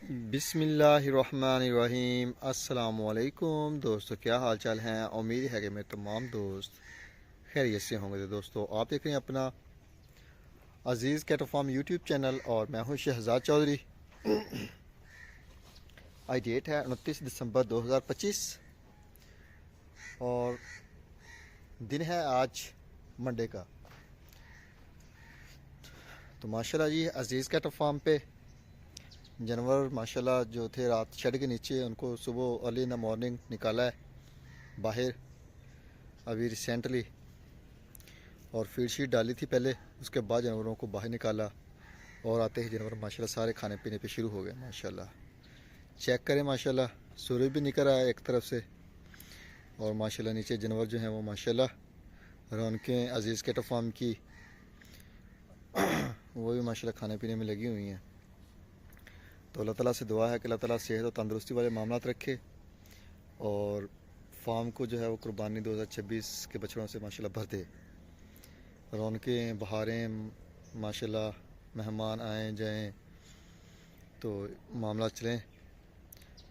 बिस्मिल्लाहिर्रहमानिर्रहीम। अस्सलामुअलैकुम दोस्तों, क्या हाल चाल हैं। उम्मीद है कि मेरे तमाम दोस्त खैरियत से होंगे। तो दोस्तों, आप देख रहे हैं अपना अज़ीज़ कैटल फार्म यूट्यूब चैनल और मैं हूं शहजाद चौधरी। आज डेट है 29 दिसंबर 2025 और दिन है आज मंडे का। तो माशाल्लाह जी, अज़ीज़ कैटल फार्म पे जानवर माशाल्लाह जो थे रात शेड के नीचे, उनको सुबह अर्ली इन द मॉर्निंग निकाला है बाहर अभी रिसेंटली, और फीड शीट डाली थी पहले। उसके बाद जानवरों को बाहर निकाला और आते ही जानवर माशाल्लाह सारे खाने पीने पे शुरू हो गए। माशाल्लाह चेक करें, माशाल्लाह सूरज भी निकल रहा है एक तरफ से, और माशाल्लाह नीचे जानवर जो हैं वो माशाल्लाह रौनकें अज़ीज़ कैटल फार्म की वो भी माशाल्लाह खाने पीने में लगी हुई हैं। तो अल्लाह ताला से दुआ है कि अल्लाह ताला सेहत और तंदुरुस्ती वाले मामलात रखे और फार्म को जो है वो कुर्बानी 2026 के बछड़ों से माशाल्लाह भर दे। रौनकें बहारें माशाल्लाह, मेहमान आएँ जाएँ तो मामला चलें।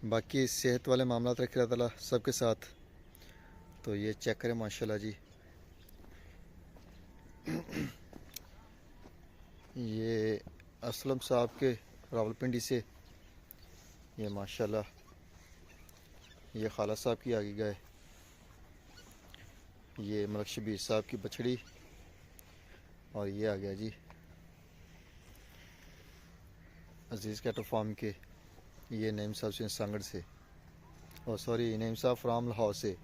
बाकी सेहत वाले मामला रखे अल्लाह ताला सबके साथ। तो ये चेक करें माशाल्लाह जी, ये असलम साहब के रावलपिंडी से, ये माशाल्लाह ये खाला साहब की आगे गए, ये मलक शबीर साहब की बछड़ी, और ये आ गया जी अज़ीज़ कैटल फार्म के ये नईम साहब से सांगड़ से, और सॉरी नईम साहब फ्राम लाहौर से,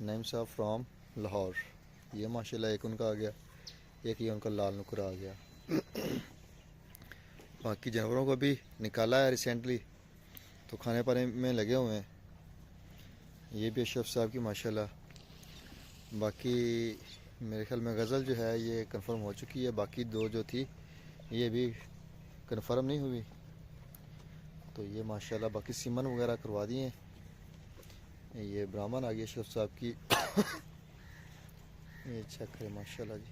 नईम साहब फ्राम लाहौर। ये माशाल्लाह एक उनका आ गया, एक ये उनका लाल नुकरा आ गया। बाकी जानवरों को भी निकाला है रिसेंटली, तो खाने पाने में लगे हुए हैं। ये भी अशरफ साहब की माशाल्लाह। बाकी मेरे ख्याल में गज़ल जो है ये कंफर्म हो चुकी है, बाकी दो जो थी ये भी कंफर्म नहीं हुई। तो ये माशाल्लाह बाकी सीमन वगैरह करवा दिए हैं। ये ब्राह्मण आ गई अशरफ साहब की ये चेक करें माशाल्लाह जी,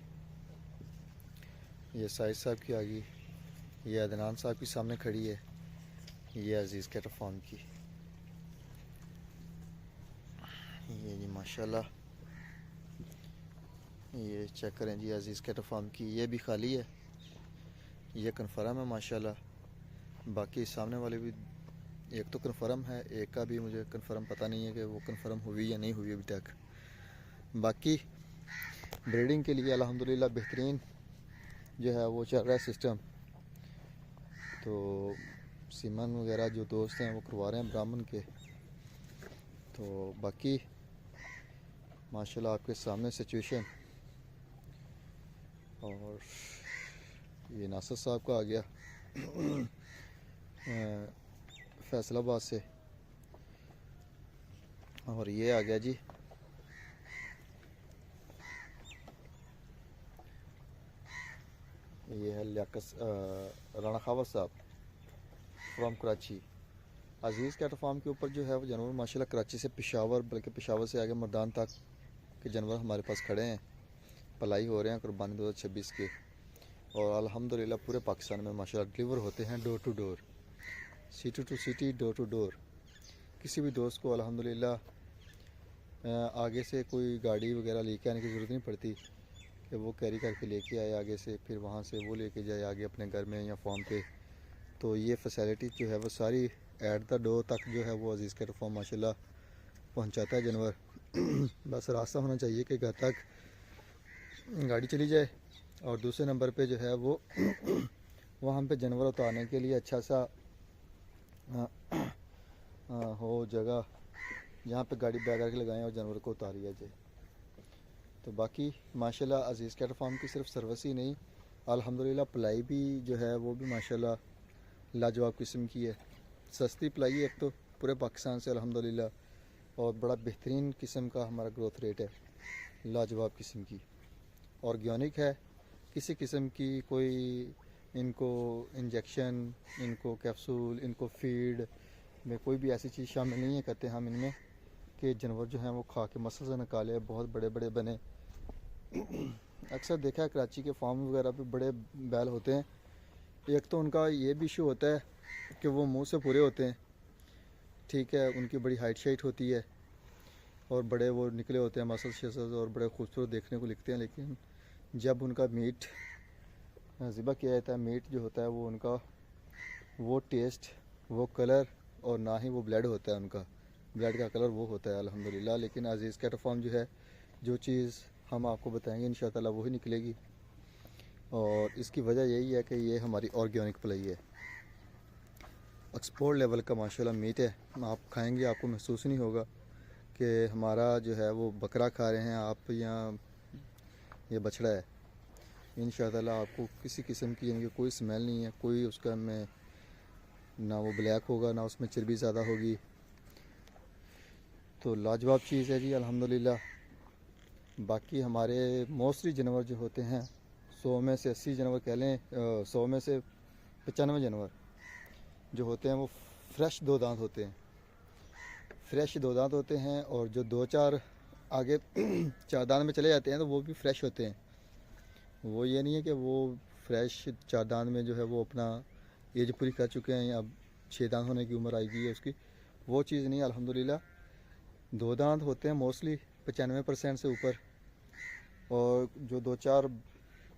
ये साइद साहब की आ गई, ये अदनान साहब की सामने खड़ी है, ये अज़ीज़ कैटल फार्म की, ये जी माशाल्लाह ये चेक करें जी अज़ीज़ कैटल फार्म की। ये भी खाली है, ये कन्फर्म है माशाल्लाह। बाकी सामने वाले भी एक तो कन्फर्म है, एक का भी मुझे कन्फर्म पता नहीं है कि वो कन्फर्म हुई या नहीं हुई अभी तक। बाकी ब्रीडिंग के लिए अल्हम्दुलिल्लाह बेहतरीन जो है वो चल रहा है सिस्टम। तो सीमन वगैरह जो दोस्त हैं वो करवा रहे हैं ब्राह्मण के। तो बाकी माशाल्लाह आपके सामने सिचुएशन। और ये नासिर साहब का आ गया फैसलाबाद से, और ये आ गया जी ये है राणा खावर साहब from Karachi. Aziz cattle farm के ऊपर जो है वो जानवर माशाल्लाह कराची से पेशावर, बल्कि पेशावर से आगे मर्दान तक के जानवर हमारे पास खड़े हैं, पलाई हो रहे हैं कुर्बानी 2026 के। और अल्हम्दुलिल्लाह पूरे पाकिस्तान में माशाल्लाह डिलीवर होते हैं door to door, city to city, door to door. किसी भी दोस्त को अल्हम्दुलिल्लाह आगे से कोई गाड़ी वगैरह लेके आने की ज़रूरत नहीं पड़ती कि वो कैरी करके लेके आए आगे से, फिर वहाँ से वो लेके जाए आगे अपने घर में या फार्म पे। तो ये फैसिलिटी जो है वो सारी एट द डोर तक जो है वो अज़ीज़ कैटल फार्म माशाल्लाह पहुँचाता है जानवर। बस रास्ता होना चाहिए कि घर तक गाड़ी चली जाए, और दूसरे नंबर पे जो है वो वहाँ पे जानवर उतारने के लिए अच्छा सा हो जगह जहाँ पे गाड़ी बैग करके लगाएं और जानवर को उतारिया जाए। तो बाकी माशाल्लाह अज़ीज़ कैटल फार्म की सिर्फ सर्विस ही नहीं, अल्हम्दुलिल्लाह पलाई भी जो है वो भी माशाल्लाह लाजवाब किस्म की है। सस्ती पलाई है एक तो पूरे पाकिस्तान से अल्हम्दुलिल्लाह, और बड़ा बेहतरीन किस्म का हमारा ग्रोथ रेट है, लाजवाब किस्म की। ऑर्गेनिक है, किसी किस्म की कोई इनको इंजेक्शन, इनको कैप्सूल, इनको फीड में कोई भी ऐसी चीज़ शामिल नहीं है करते हम इनमें कि जानवर जो हैं वो खा के मसल से निकाले बहुत बड़े बड़े बने। अक्सर देखा है कराची के फार्म वगैरह पे बड़े बैल होते हैं, एक तो उनका ये भी इशू होता है कि वो मुंह से पूरे होते हैं, ठीक है, उनकी बड़ी हाइट शाइट होती है और बड़े वो निकले होते हैं मसल्स शसल्स और बड़े खूबसूरत देखने को लिखते हैं, लेकिन जब उनका मीट ज़िबा किया जाता है, मीट जो होता है वो उनका वो टेस्ट, वो कलर और ना ही वो ब्लड होता है, उनका ब्लड का कलर वो होता है अल्हम्दुलिल्लाह। लेकिन अजीज़ कैटल फार्म जो है, जो चीज़ हम आपको बताएंगे इंशाअल्लाह वही निकलेगी, और इसकी वजह यही है कि ये हमारी ऑर्गेनिक पलाई है, एक्सपोर्ट लेवल का माशाल्लाह मीट है। आप खाएंगे आपको महसूस नहीं होगा कि हमारा जो है वो बकरा खा रहे हैं आप, यहाँ ये बछड़ा है। इंशाअल्लाह आपको किसी किस्म की यानी कि कोई स्मेल नहीं है, कोई उसका में ना वो ब्लैक होगा ना उसमें चर्बी ज़्यादा होगी। तो लाजवाब चीज़ है जी अल्हम्दुलिल्लाह। बाकी हमारे मोस्टली जानवर जो होते हैं 100 में से 80 जानवर कह लें, 100 में से 95 जानवर जो होते हैं वो फ्रेश दो दांत होते हैं, फ्रेश दो दांत होते हैं। और जो दो चार आगे चार दांत में चले जाते हैं तो वो भी फ्रेश होते हैं। वो ये नहीं है कि वो फ्रेश चार दांत में जो है वो अपना एज पूरी कर चुके हैं, अब 6 दांत होने की उम्र आएगी है उसकी, वो चीज़ नहीं अल्हम्दुलिल्लाह। दो दांत होते हैं मोस्टली 95% से ऊपर, और जो दो चार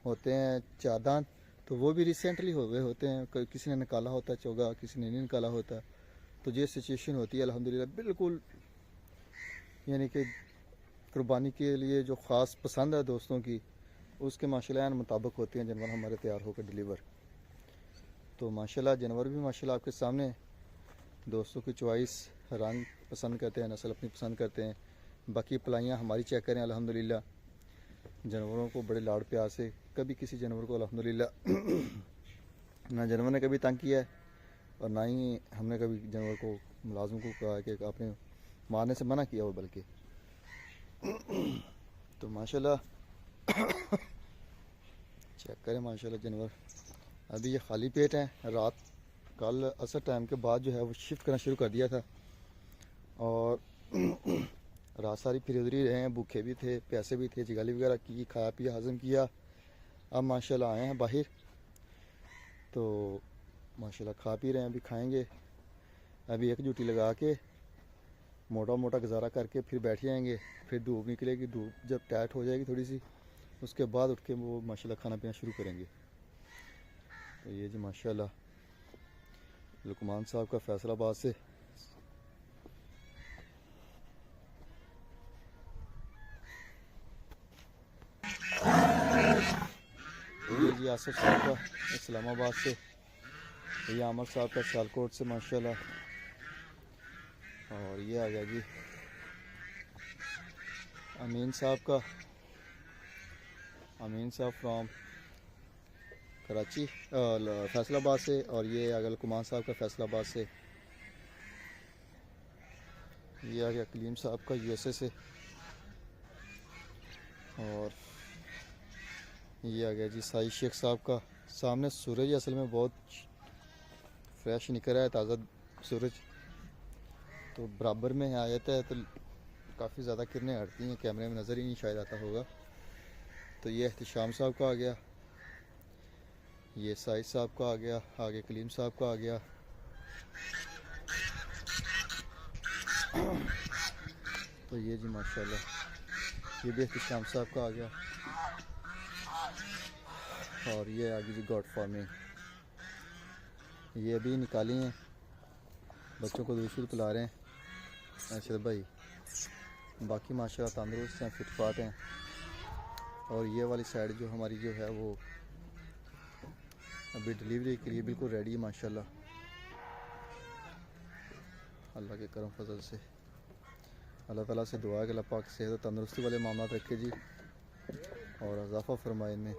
होते हैं चार दांत तो वो भी रिसेंटली हुए होते हैं, किसी ने निकाला होता है चोगा, किसी ने नहीं निकाला होता। तो ये सिचुएशन होती है अल्हम्दुलिल्लाह बिल्कुल, यानी कि कुर्बानी के लिए जो ख़ास पसंद है दोस्तों की, उसके माशाल्लाह मुताबिक होते हैं जानवर हमारे तैयार होकर डिलीवर। तो माशाल्लाह जानवर भी माशाल्लाह आपके सामने, दोस्तों की चॉइस, रंग पसंद करते हैं, नस्ल अपनी पसंद करते हैं। बाकी पलाइयाँ हमारी चेक करें अल्हम्दुलिल्लाह, जानवरों को बड़े लाड़ प्यार से, कभी किसी जानवर को अल्हम्दुलिल्लाह ना जानवर ने कभी तंग किया है और ना ही हमने कभी जानवर को मुलाजिम को कहा कि आपने मारने से मना किया हो, बल्कि तो माशाल्लाह चेक करें माशाल्लाह जानवर। अभी ये खाली पेट है, रात कल असर टाइम के बाद जो है वो शिफ्ट करना शुरू कर दिया था, और रात सारी फिर उधर ही रहे हैं, भूखे भी थे प्यासे भी थे, जिगाली वगैरह की, खाया पिया हजम किया। अब माशाल्लाह आए हैं बाहर, तो माशाल्लाह खा पी रहे हैं, अभी खाएंगे। अभी एक ड्यूटी लगा के मोटा मोटा गुजारा करके फिर बैठ जाएंगे, फिर धूप निकलेगी, धूप जब टाइट हो जाएगी थोड़ी सी, उसके बाद उठ के वो माशाल्लाह खाना पीना शुरू करेंगे। तो ये जी माशाल्लाह लुकमान साहब का फैसलाबाद से ये जी आसिफ साहब का इस्लामाबाद से, ये आमर साहब का सियालकोट से माशाल्लाह, और ये आ गया जी अमीन साहब का, अमीन साहब फ्रॉम कराची फैसलाबाद से, और ये आ गया लुकमान साहब का फैसलाबाद से। ये आ गया कलीम साहब का यूएसए से, और ये आ गया जी साई शेख साहब का। सामने सूरज असल में बहुत फ्रेश निकल रहा है, ताज़ा सूरज, तो बराबर में आ जाता है तो काफ़ी ज़्यादा किरणें हटती हैं, कैमरे में नज़र ही नहीं शायद आता होगा। तो ये एहतिशाम साहब का आ गया, ये साइद साहब का आ गया, आगे कलीम साहब का आ गया। तो ये जी माशाल्लाह ये भी एहतिशाम साहब का आ गया, और ये आगे जी गॉड फार्मिंग, ये अभी निकाली हैं, बच्चों को दूध पिला रहे हैं अरशद भाई। बाकी माशाल्लाह तंदुरुस्त हैं, फिटफाट हैं। और ये वाली साइड जो हमारी जो है वो अभी डिलीवरी के लिए बिल्कुल रेडी है माशाल्लाह, अल्लाह के करम फजल से। अल्लाह ताला से दुआ है कि अल्लाह पाक सेहत और तंदुरुस्ती वाले मामला रखे जी, और इजाफ़ा फरमाए इनमें।